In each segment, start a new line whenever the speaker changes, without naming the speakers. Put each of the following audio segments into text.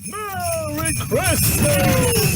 Merry Christmas!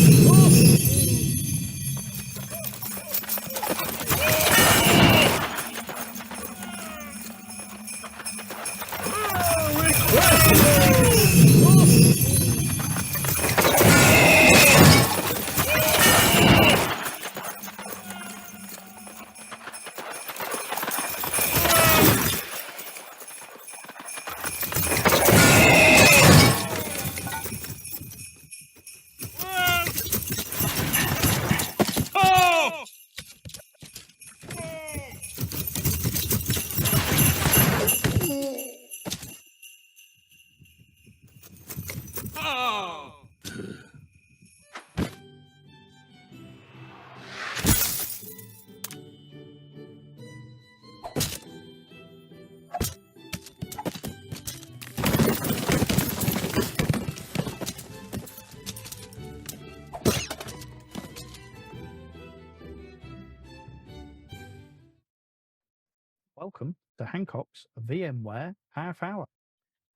Welcome to Hancock's VMware Half Hour.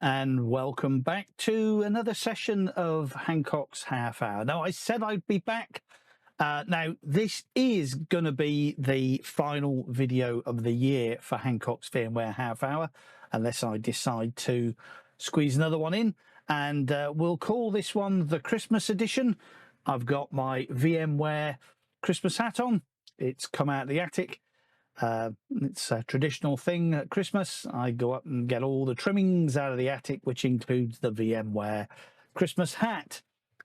And welcome back to another session of Hancock's Half Hour. Now, I said I'd be back. Now, this is going to be the final video of the year for Hancock's VMware Half Hour, unless I decide to squeeze another one in. And we'll call this one the Christmas edition. I've got my VMware Christmas hat on. It's come out of the attic. It's a traditional thing at Christmas. I go up and get all the trimmings out of the attic, which includes the VMware Christmas hat.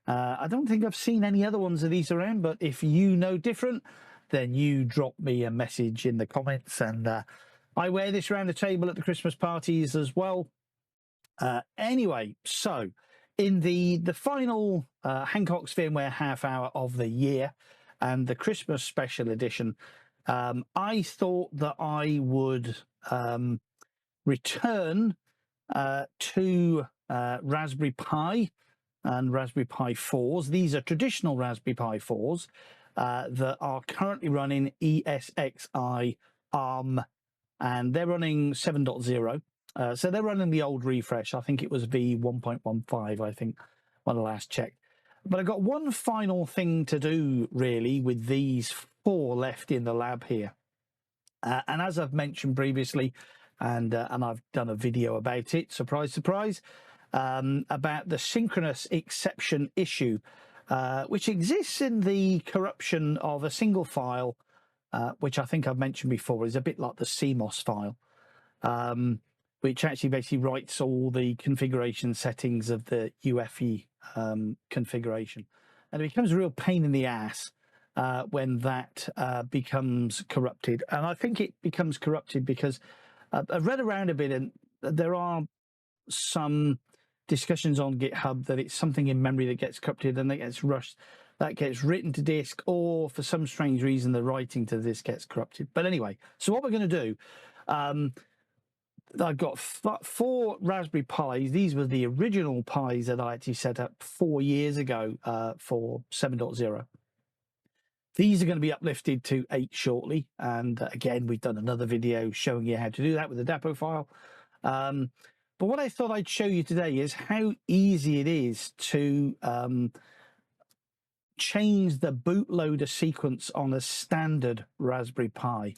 I don't think I've seen any other ones of these around, but if you know different, then you drop me a message in the comments. And I wear this around the table at the Christmas parties as well. Anyway, so in the final Hancock's VMware Half Hour of the year and the Christmas special edition, I thought that I would return to Raspberry Pi and Raspberry Pi 4s. These are traditional Raspberry Pi 4s that are currently running ESXi ARM, and they're running 7.0. So they're running the old refresh. I think it was v1.15, I think, when I last checked. But I've got one final thing to do, really, with these 4 left in the lab here. And as I've mentioned previously, and I've done a video about it, surprise, surprise, about the Synchronous exception issue, which exists in the corruption of a single file, which I think I've mentioned before is a bit like the CMOS file, which actually basically writes all the configuration settings of the UEFI configuration. And it becomes a real pain in the ass when that becomes corrupted. And I think it becomes corrupted because I've read around a bit, and there are some discussions on GitHub that it's something in memory that gets corrupted and that gets rushed, that gets written to disk, or for some strange reason the writing to disk gets corrupted. But anyway, so what we're going to do, I've got 4 Raspberry Pis. These were the original Pis that I actually set up 4 years ago for 7.0. These are going to be uplifted to 8 shortly. And again, we've done another video showing you how to do that with the depo file. But what I thought I'd show you today is how easy it is to change the bootloader sequence on a standard Raspberry Pi.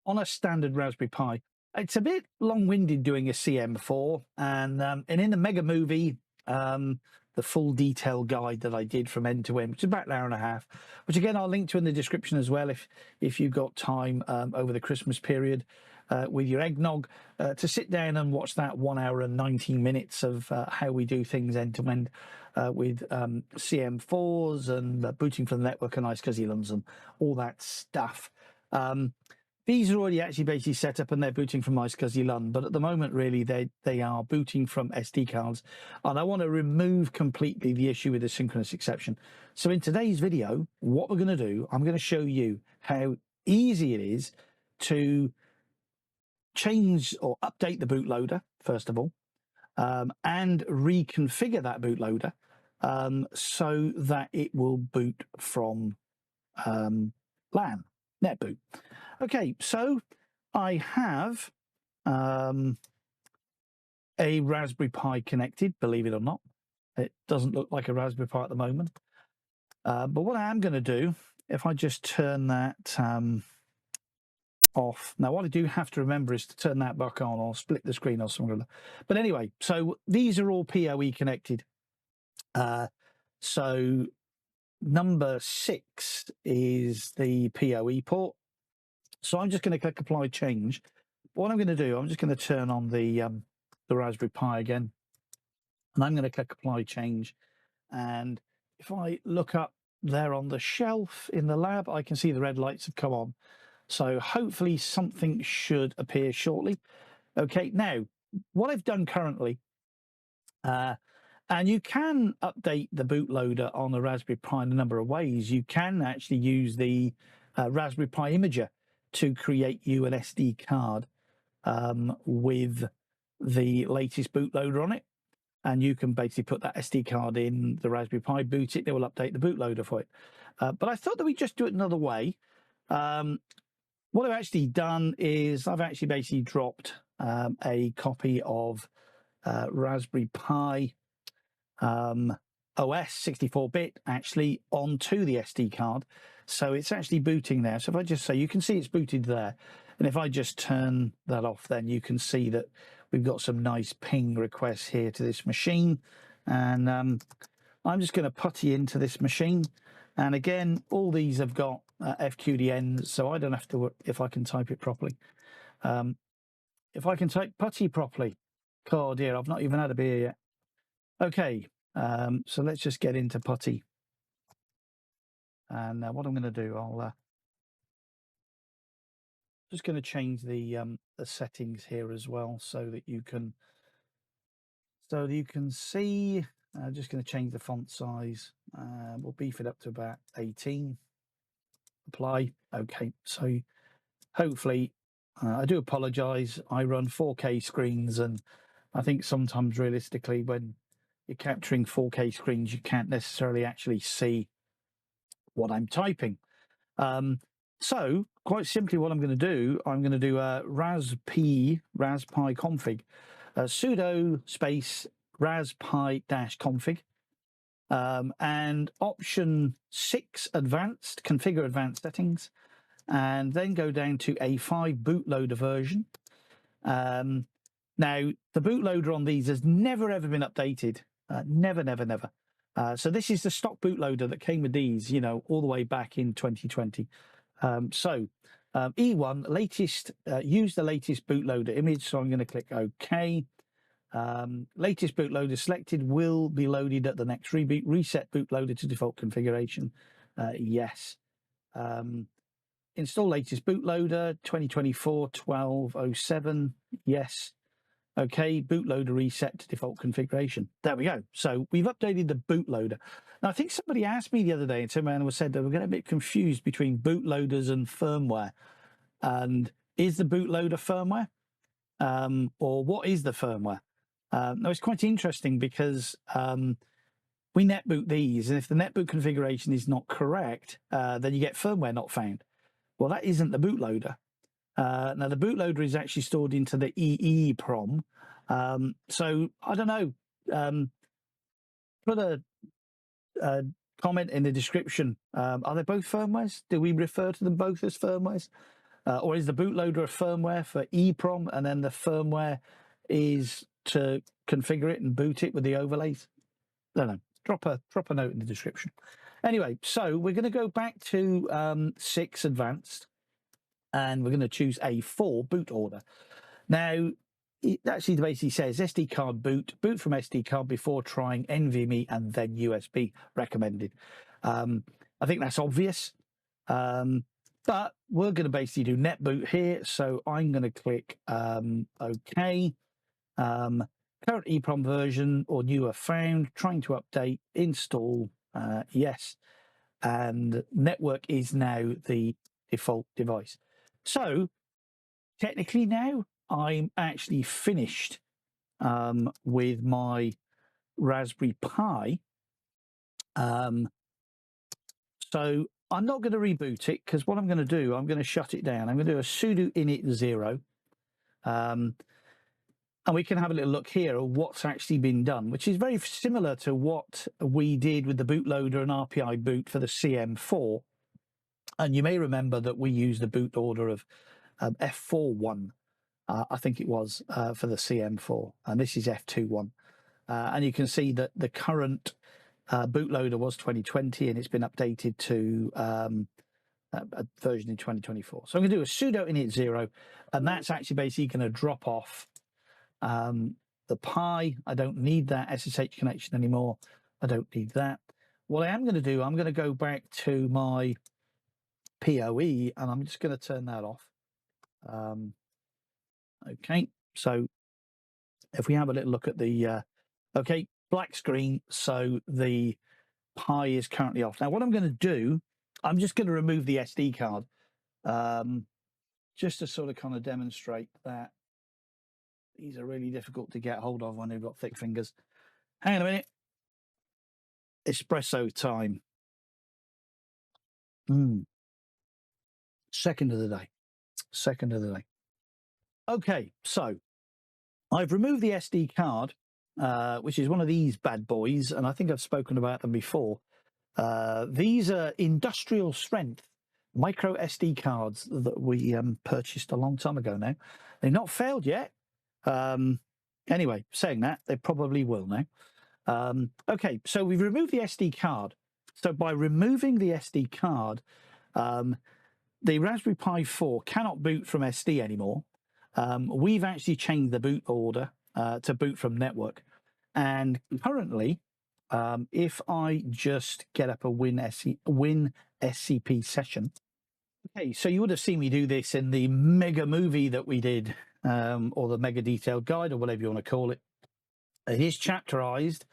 On a standard Raspberry Pi. It's a bit long-winded doing a CM4, and in the mega movie, the full detail guide that I did from end to end, which is about an hour and a half, which again I'll link to in the description as well if you've got time over the Christmas period with your eggnog to sit down and watch that 1 hour and 19 minutes of how we do things end to end with CM4s and booting from the network and iSCSI and all that stuff. These are already actually basically set up and they're booting from iSCSI, but at the moment, really, they are booting from SD cards. And I want to remove completely the issue with the Synchronous exception. So in today's video, what we're going to do, I'm going to show you how easy it is to change or update the bootloader, first of all, and reconfigure that bootloader so that it will boot from LAN, Netboot. Okay, so I have a Raspberry Pi connected, believe it or not. It doesn't look like a Raspberry Pi at the moment. But what I am going to do, if I just turn that off. Now, what I do have to remember is to turn that back on or split the screen or something. But anyway, so these are all PoE connected. So number 6 is the PoE port. So I'm just going to click apply change. What I'm going to do, I'm just going to turn on the Raspberry Pi again. And I'm going to click apply change. And if I look up there on the shelf in the lab, I can see the red lights have come on. So hopefully something should appear shortly. Okay, now what I've done currently, and you can update the bootloader on the Raspberry Pi in a number of ways. You can actually use the Raspberry Pi imager to create you an SD card with the latest bootloader on it. And you can basically put that SD card in the Raspberry Pi, boot it, they will update the bootloader for it. But I thought that we'd just do it another way. What I've actually done is I've actually basically dropped a copy of Raspberry Pi OS 64-bit actually onto the SD card. So it's actually booting there. So if I just say, you can see it's booted there. And if I just turn that off, then you can see that we've got some nice ping requests here to this machine. And I'm just going to putty into this machine. And again, all these have got FQDNs, so I don't have to work if I can type it properly. If I can type putty properly, oh dear, I've not even had a beer yet. Okay, so let's just get into putty. And what I'm going to do, I'll just going to change the settings here as well, so that you can see. I'm just going to change the font size. We'll beef it up to about 18. Apply. Okay, so hopefully, I do apologize. I run 4K screens, and I think sometimes realistically, when you're capturing 4K screens, you can't necessarily actually see what I'm typing. So quite simply, what I'm going to do, I'm going to do a raspi-config, sudo space raspi-config, and option 6 advanced, configure advanced settings, and then go down to a 5 bootloader version. Now, the bootloader on these has never, ever been updated. Never, never, never. So this is the stock bootloader that came with these, you know, all the way back in 2020. E1, latest, use the latest bootloader image. So I'm going to click OK. Latest bootloader selected will be loaded at the next reboot. Reset bootloader to default configuration. Yes. Install latest bootloader 2024-1207. Yes. Okay, bootloader reset to default configuration. There we go. So we've updated the bootloader. Now, I think somebody asked me the other day, and someone said that we're getting a bit confused between bootloaders and firmware. And is the bootloader firmware? Or what is the firmware? Now, it's quite interesting because we netboot these, and if the netboot configuration is not correct, then you get firmware not found. Well, that isn't the bootloader. Now, the bootloader is actually stored into the EEPROM. So, I don't know. Put a comment in the description. Are they both firmwares? Do we refer to them both as firmwares? Or is the bootloader a firmware for EEPROM, and then the firmware is to configure it and boot it with the overlays? I don't know. Drop a note in the description. Anyway, so we're going to go back to 6 advanced, and we're going to choose a 4 boot order. Now, it actually basically says SD card boot from SD card before trying NVMe and then USB recommended. I think that's obvious, but we're going to basically do netboot here. So I'm going to click OK. Current EEPROM version or newer found, trying to update, install, yes. And network is now the default device. So technically now I'm actually finished with my Raspberry Pi. So I'm not going to reboot it because what I'm going to do, I'm going to shut it down. I'm going to do a sudo init 0. And we can have a little look here at what's actually been done, which is very similar to what we did with the bootloader and RPI boot for the CM4. And you may remember that we used the boot order of F41, I think it was, for the CM4. And this is F21. And you can see that the current bootloader was 2020 and it's been updated to a version in 2024. So I'm going to do a sudo init 0, and that's actually basically going to drop off the Pi. I don't need that SSH connection anymore. I don't need that. What I am going to do, I'm going to go back to my PoE and I'm just going to turn that off. Okay, so if we have a little look at the, okay, black screen, so the Pi is currently off. Now what I'm going to do, I'm just going to remove the SD card, just to sort of kind of demonstrate that these are really difficult to get hold of when they've got thick fingers. Hang on a minute. Espresso time. Second of the day. Second of the day. Okay, so I've removed the SD card, which is one of these bad boys, and I think I've spoken about them before. These are industrial strength micro SD cards that we purchased a long time ago now. They've not failed yet. Anyway, saying that, they probably will now. Okay, so we've removed the SD card. So by removing the SD card, the Raspberry Pi 4 cannot boot from SD anymore. We've actually changed the boot order to boot from network. And currently, if I just get up a Win SCP session. Okay, so you would have seen me do this in the mega movie that we did, or the mega detailed guide, or whatever you want to call it. It is chapterized.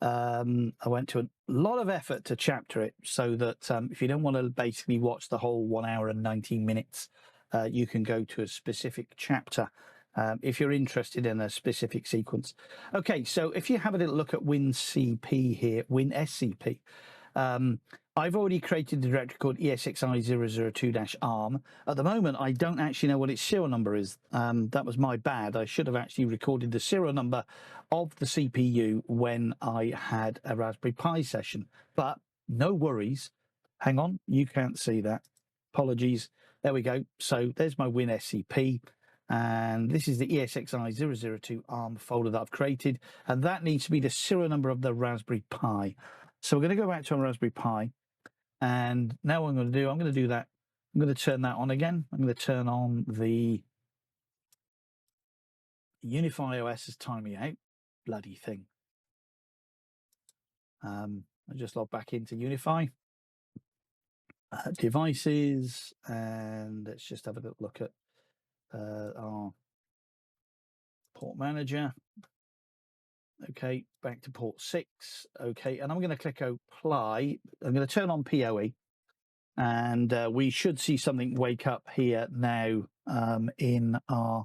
I went to a lot of effort to chapter it so that if you don't want to basically watch the whole 1 hour and 19 minutes, you can go to a specific chapter if you're interested in a specific sequence. Okay, so if you have a little look at WinCP here, WinSCP, I've already created a directory called ESXi 002-ARM. At the moment, I don't actually know what its serial number is. That was my bad. I should have actually recorded the serial number of the CPU when I had a Raspberry Pi session. But no worries. Hang on, you can't see that. Apologies. There we go. So there's my WinSCP. And this is the ESXi 002 ARM folder that I've created. And that needs to be the serial number of the Raspberry Pi. So we're going to go back to our Raspberry Pi. And now what I'm going to do, I'm going to do that. I'm going to turn that on again. I'm going to turn on the UEFI OS as timing out. Bloody thing. I just log back into UEFI. Devices. And let's just have a little look at our port manager. Okay, back to port 6. Okay, and I'm going to click apply. I'm going to turn on PoE. And we should see something wake up here now in our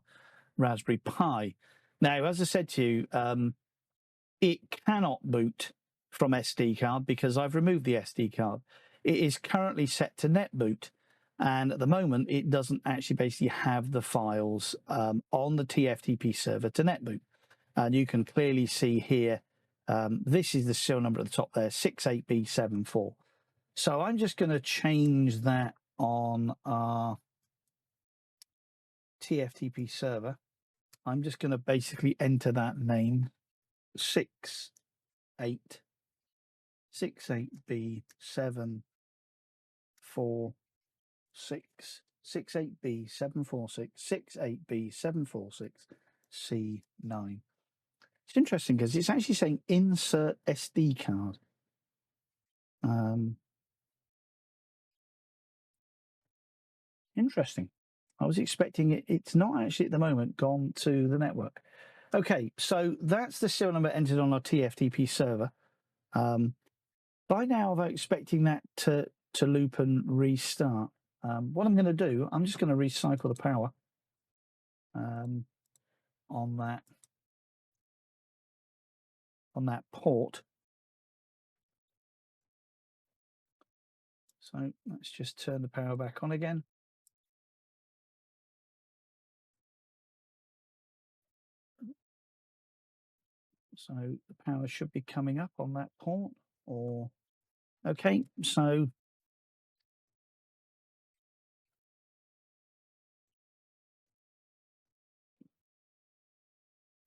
Raspberry Pi. Now, as I said to you, it cannot boot from SD card because I've removed the SD card. It is currently set to Netboot. And at the moment, it doesn't actually basically have the files on the TFTP server to Netboot. And you can clearly see here, this is the serial number at the top there, 68B74. So I'm just going to change that on our TFTP server. I'm just going to basically enter that name, 68B746, 68B746C9. It's interesting because it's actually saying insert SD card. Interesting. I was expecting it. It's not actually at the moment gone to the network. Okay, so that's the serial number entered on our TFTP server. By now, I'm expecting that to loop and restart. What I'm going to do, I'm just going to recycle the power on that port. So let's just turn the power back on again. So the power should be coming up on that port, or okay, so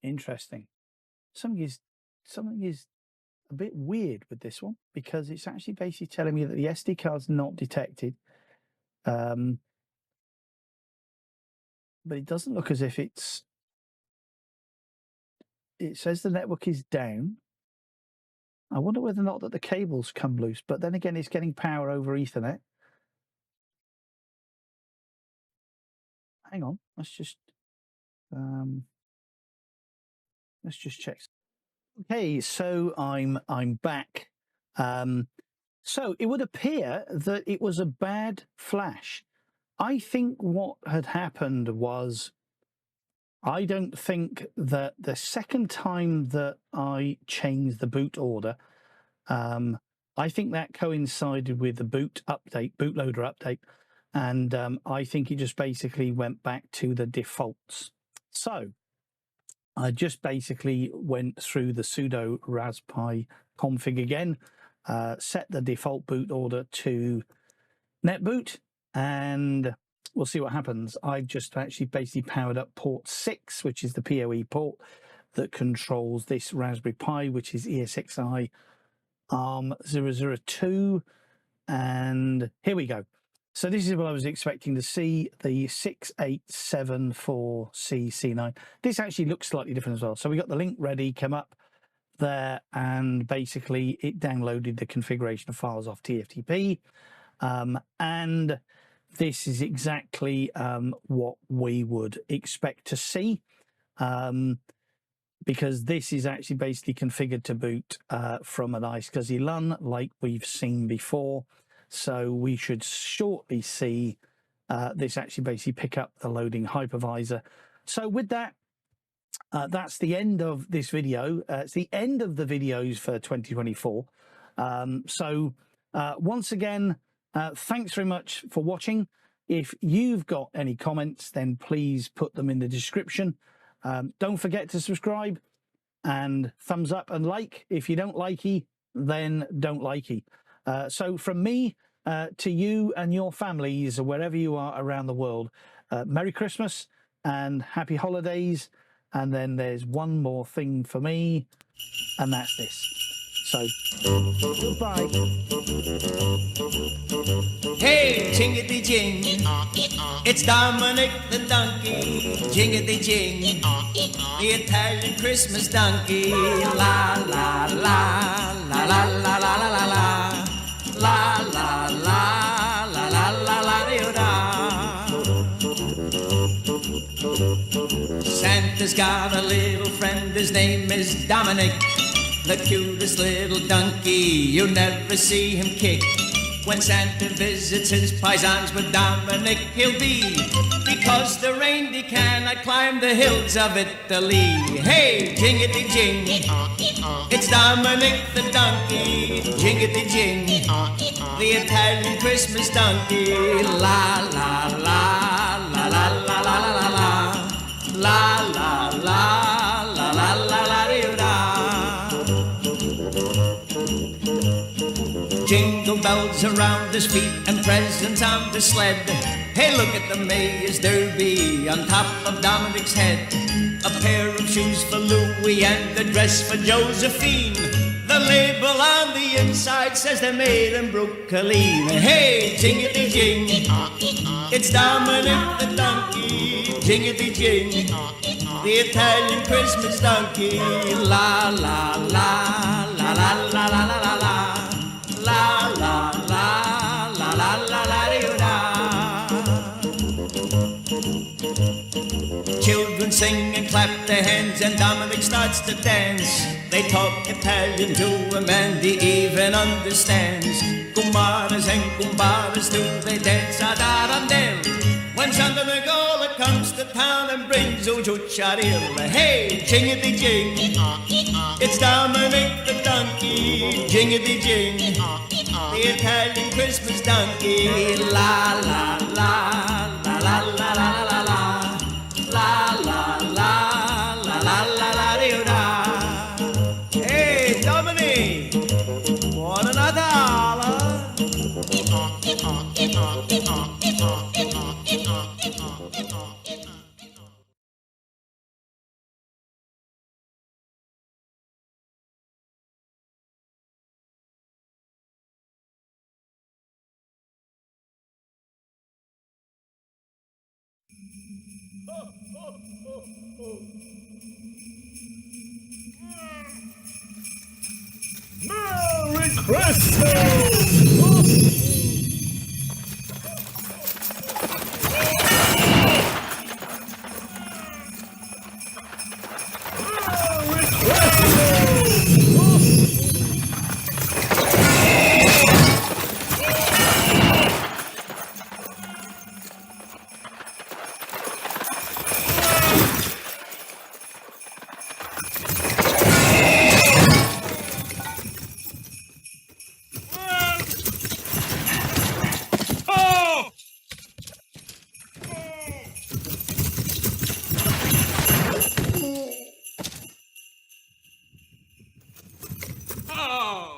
interesting. Something is a bit weird with this one, because it's actually basically telling me that the SD card's not detected. But it doesn't look as if it says the network is down. I wonder whether or not that the cables come loose, but then again, it's getting power over Ethernet. Hang on, let's just check. Okay, so I'm back. So it would appear that it was a bad flash. I think what had happened was, I don't think that the second time that I changed the boot order, I think that coincided with the bootloader update, and I think it just basically went back to the defaults. So I just basically went through the sudo raspi-config again, set the default boot order to Netboot, and we'll see what happens. I've just actually basically powered up port 6, which is the PoE port that controls this Raspberry Pi, which is ESXi ARM002. And here we go. So this is what I was expecting to see, the 6874C9. This actually looks slightly different as well. So we got the link ready, come up there, and basically it downloaded the configuration of files off TFTP. And this is exactly what we would expect to see, because this is actually basically configured to boot from an iSCSI LUN like we've seen before. So we should shortly see this actually basically pick up the loading hypervisor. So with that, that's the end of this video. It's the end of the videos for 2024. Once again, thanks very much for watching. If you've got any comments, then please put them in the description. Don't forget to subscribe and thumbs up and like. If you don't likey, then don't likey. So from me to you and your families, wherever you are around the world, Merry Christmas and Happy Holidays. And then there's one more thing for me, and that's this. So, goodbye.
Hey, jingity jing, it's Dominic the donkey. Jingity jing, the Italian Christmas donkey. La la la la la la la la la la la la la la la la da. Santa's got a little friend, his name is Dominic. The cutest little donkey, you'll never see him kick. When Santa visits his paisans with Dominic, he'll be, because the reindeer cannot climb the hills of Italy. Hey, jingity jing, it's Dominic the donkey. Jingity jing, the Italian Christmas donkey. La la la la la la la la la la la la la la la la da. Jingle bells around his feet and presents on the sled. Hey, look at the Mayor's Derby on top of Dominic's head. A pair of shoes for Louis and a dress for Josephine. The label on the inside says they're made in Brooklyn. Hey, jingity jing, it's Dominic the donkey. Jingity jing, the Italian Christmas donkey. La la la la la la la la la la. La la la la la la la da. Children sing and clap their hands and Dominic starts to dance. They talk Italian to him and he even understands. Kumbaras and kumbaras do they dance ad arandel. When Santa Nicola comes to town and brings old Chucharilla, hey, jingity-jing, it's Dominic the donkey, jingity-jing, the Italian Christmas donkey, la la la, la la la la la la, la la la, la la la la da. Hey, Dominic, want another holler?
Merry Christmas! Merry
Oh!